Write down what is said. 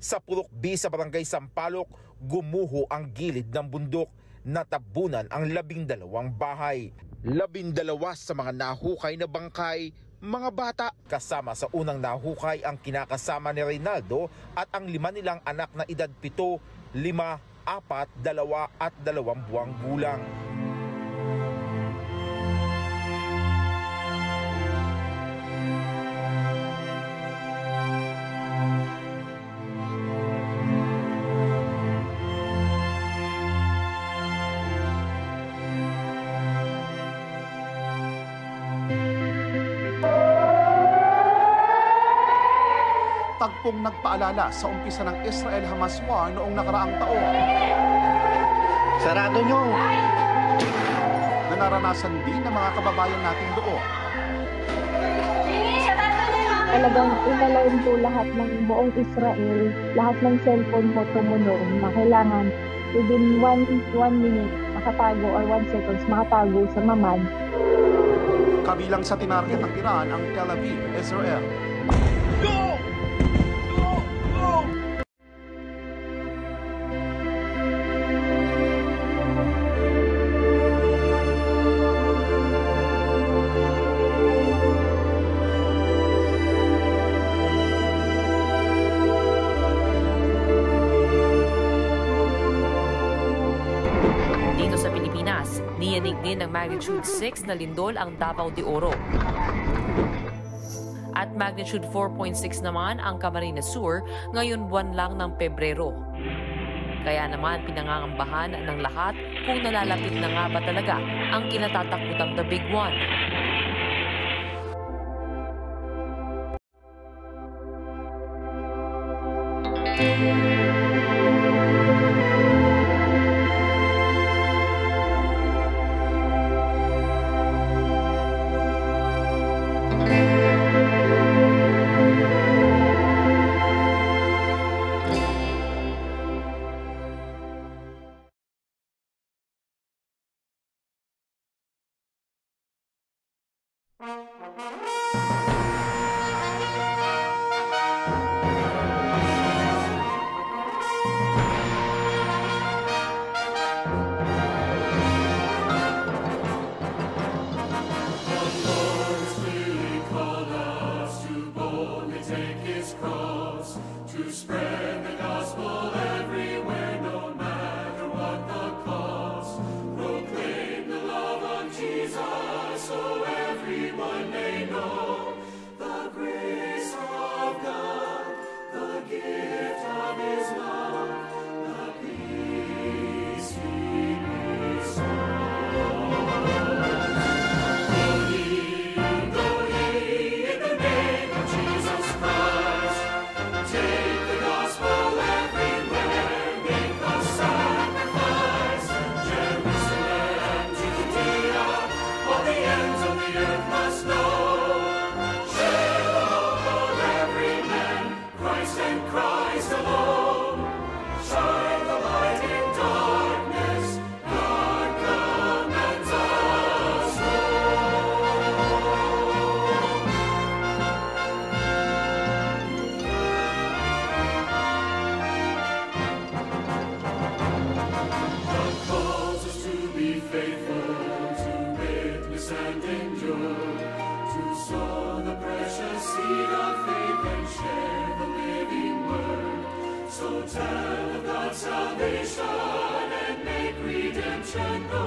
Sa Purok B sa Barangay Sampaloc, gumuho ang gilid ng bundok. Natabunan ang 12 bahay. 12 sa mga nahukay na bangkay, mga bata. Kasama sa unang nahukay ang kinakasama ni Reynaldo at ang 5 nilang anak na edad 7, 5, 4, 2 at 2 buwang gulang. Tagpong nagpaalala sa umpisa ng Israel-Hamas war noong nakaraang taon. Sarado nyo! Na naranasan din ng mga kababayan natin doon. Talagang inalain po lahat ng buong Israel, lahat ng cellphone po tumunog na kailangan within 1 minute makatago or 1 seconds makatago sa mamad. Kabilang sa tinarget ng Iran ang Tel Aviv, Israel. Go! Dito sa Pilipinas, niyanig din ng magnitude 6 na lindol ang Davao de Oro. At magnitude 4.6 naman ang Camarines Sur ngayon buwan lang ng Pebrero. Kaya naman pinangangambahan ng lahat kung nalalapit na nga ba talaga ang kinatatakutang The Big One. Tell of God's salvation and make redemption known.